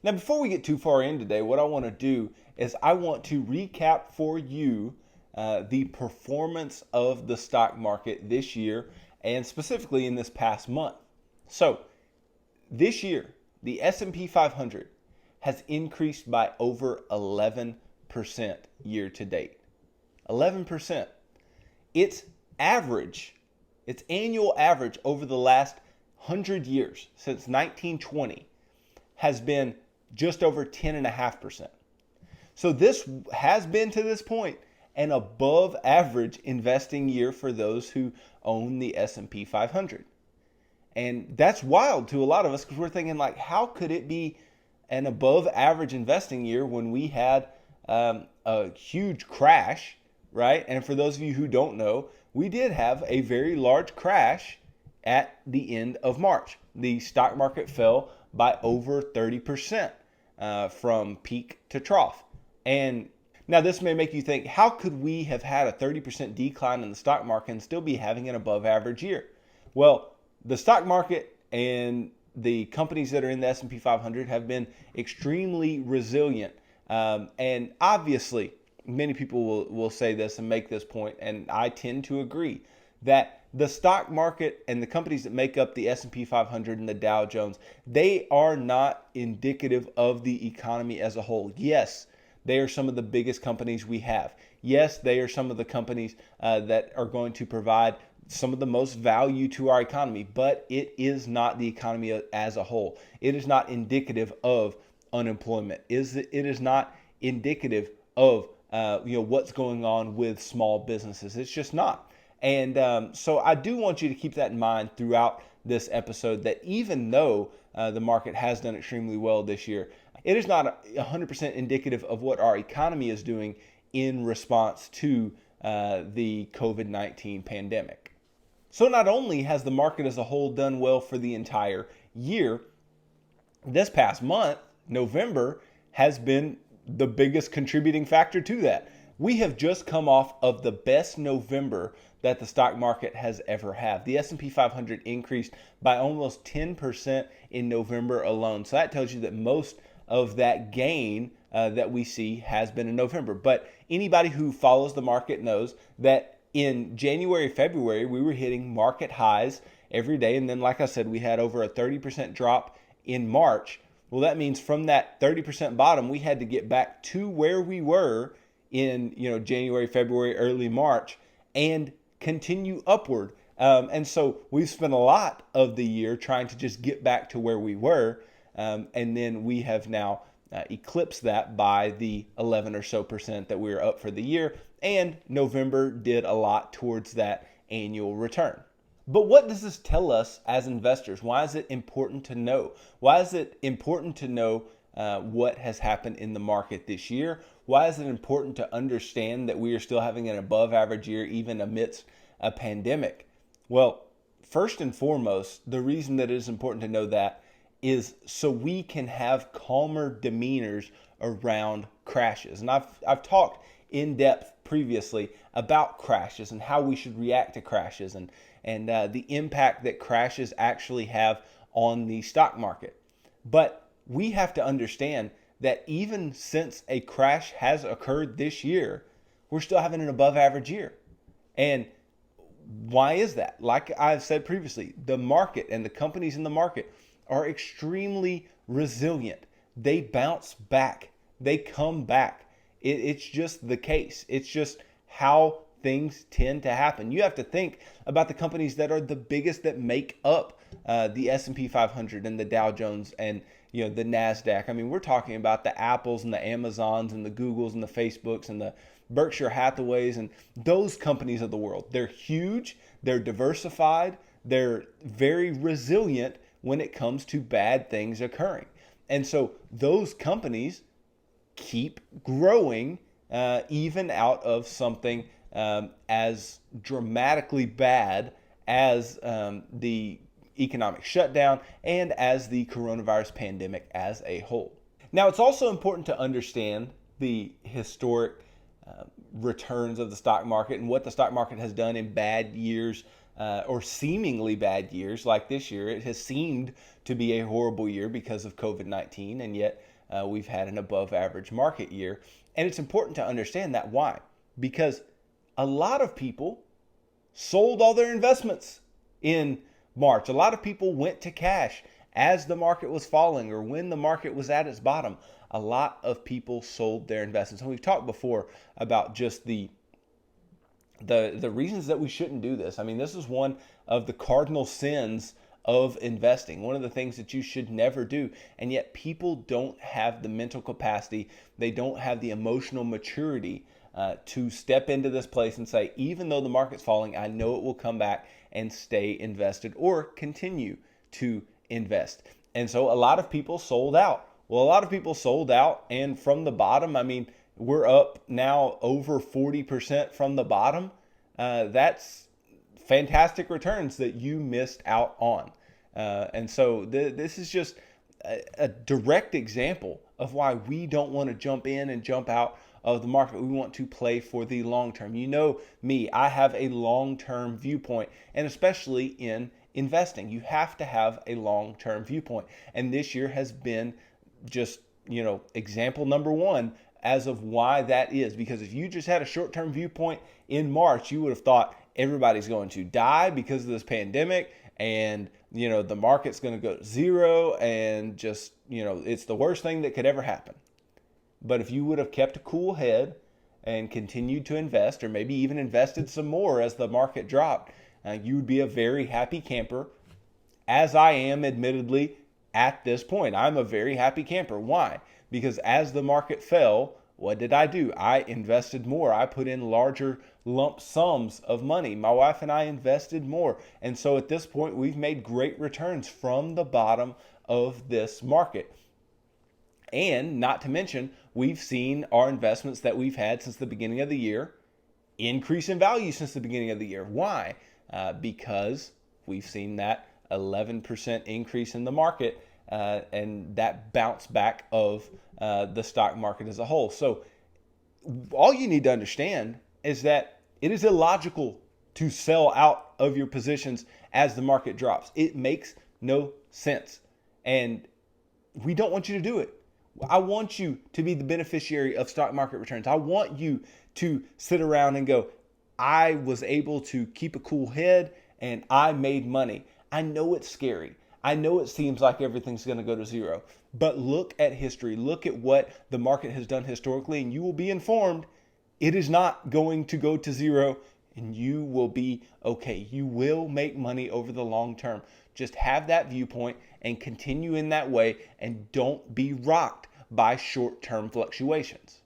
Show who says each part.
Speaker 1: Now, before we get too far in today, what I want to do is I want to recap for you the performance of the stock market this year and specifically in this past month. So, this year, the S&P 500 has increased by over 11% year to date. 11%. Its average, its annual average over the last 100 years since 1920 has been just over 10.5%. So this has been to this point an above average investing year for those who own the S&P 500. And that's wild to a lot of us because we're thinking like, how could it be an above average investing year when we had a huge crash, right? And for those of you who don't know, we did have a very large crash at the end of March. The stock market fell by over 30% from peak to trough. And now this may make you think, how could we have had a 30% decline in the stock market and still be having an above average year? Well, the stock market and the companies that are in the S&P 500 have been extremely resilient. And obviously, many people will say this and make this point, and I tend to agree, that the stock market and the companies that make up the S&P 500 and the Dow Jones, they are not indicative of the economy as a whole. Yes, they are some of the biggest companies we have. Yes, they are some of the companies that are going to provide some of the most value to our economy, but it is not the economy as a whole. It is not indicative of unemployment. It is not indicative of what's going on with small businesses. It's just not. And so I do want you to keep that in mind throughout this episode, that even though the market has done extremely well this year, it is not 100% indicative of what our economy is doing in response to the COVID-19 pandemic. So not only has the market as a whole done well for the entire year, this past month, November, has been the biggest contributing factor to that. We have just come off of the best November that the stock market has ever had. The S&P 500 increased by almost 10% in November alone. So that tells you that most of that gain that we see has been in November. But anybody who follows the market knows that in January, February, we were hitting market highs every day. And then, like I said, we had over a 30% drop in March. Well, that means from that 30% bottom, we had to get back to where we were in January, February, early March, and continue upward. And so we've spent a lot of the year trying to just get back to where we were. And then we have now eclipsed that by the 11 or so percent that we were up for the year. And November did a lot towards that annual return. But what does this tell us as investors? Why is it important to know? Why is it important to know what has happened in the market this year? Why is it important to understand that we are still having an above average year even amidst a pandemic? Well, first and foremost, the reason that it is important to know that is so we can have calmer demeanors around crashes. And I've talked in depth previously about crashes and how we should react to crashes and the impact that crashes actually have on the stock market. But we have to understand that even since a crash has occurred this year, we're still having an above average year. And why is that? Like I've said previously, the market and the companies in the market are extremely resilient. They bounce back. They come back. It's just the case. It's just how things tend to happen. You have to think about the companies that are the biggest that make up the S&P 500 and the Dow Jones and the NASDAQ. I mean, we're talking about the Apples and the Amazons and the Googles and the Facebooks and the Berkshire Hathaways and those companies of the world. They're huge. They're diversified. They're very resilient when it comes to bad things occurring. And so those companies keep growing even out of something as dramatically bad as the economic shutdown and as the coronavirus pandemic as a whole. Now, it's also important to understand the historic returns of the stock market and what the stock market has done in bad years or seemingly bad years like this year. It has seemed to be a horrible year because of COVID-19, and yet we've had an above average market year. And it's important to understand that. Why? Because a lot of people sold all their investments in March. A lot of people went to cash as the market was falling or when the market was at its bottom. A lot of people sold their investments. And we've talked before about just the reasons that we shouldn't do this. I mean, this is one of the cardinal sins of investing, one of the things that you should never do. And yet people don't have the mental capacity, they don't have the emotional maturity to step into this place and say, even though the market's falling, I know it will come back and stay invested or continue to invest. And so a lot of people sold out. Well, a lot of people sold out, and from the bottom, I mean, we're up now over 40% from the bottom. That's fantastic returns that you missed out on. And so this is just a direct example of why we don't want to jump in and jump out of the market. We want to play for the long term. You know me, I have a long-term viewpoint, and especially in investing, you have to have a long-term viewpoint. And this year has been just, example number one as of why that is. Because if you just had a short-term viewpoint in March, you would have thought everybody's going to die because of this pandemic, and the market's going to go to zero, and just it's the worst thing that could ever happen. But if you would have kept a cool head and continued to invest, or maybe even invested some more as the market dropped, you would be a very happy camper, as I am, admittedly, at this point. I'm a very happy camper. Why? Because as the market fell, what did I do? I invested more. I put in larger lump sums of money. My wife and I invested more. And so at this point, we've made great returns from the bottom of this market. And not to mention, we've seen our investments that we've had since the beginning of the year increase in value since the beginning of the year. Why? Because we've seen that 11% increase in the market and that bounce back of the stock market as a whole. So all you need to understand is that it is illogical to sell out of your positions as the market drops. It makes no sense. And we don't want you to do it. I want you to be the beneficiary of stock market returns. I want you to sit around and go, I was able to keep a cool head and I made money. I know it's scary. I know it seems like everything's going to go to zero. But look at history. Look at what the market has done historically, and you will be informed it is not going to go to zero, and you will be okay. You will make money over the long term. Just have that viewpoint and continue in that way, and don't be rocked by short-term fluctuations.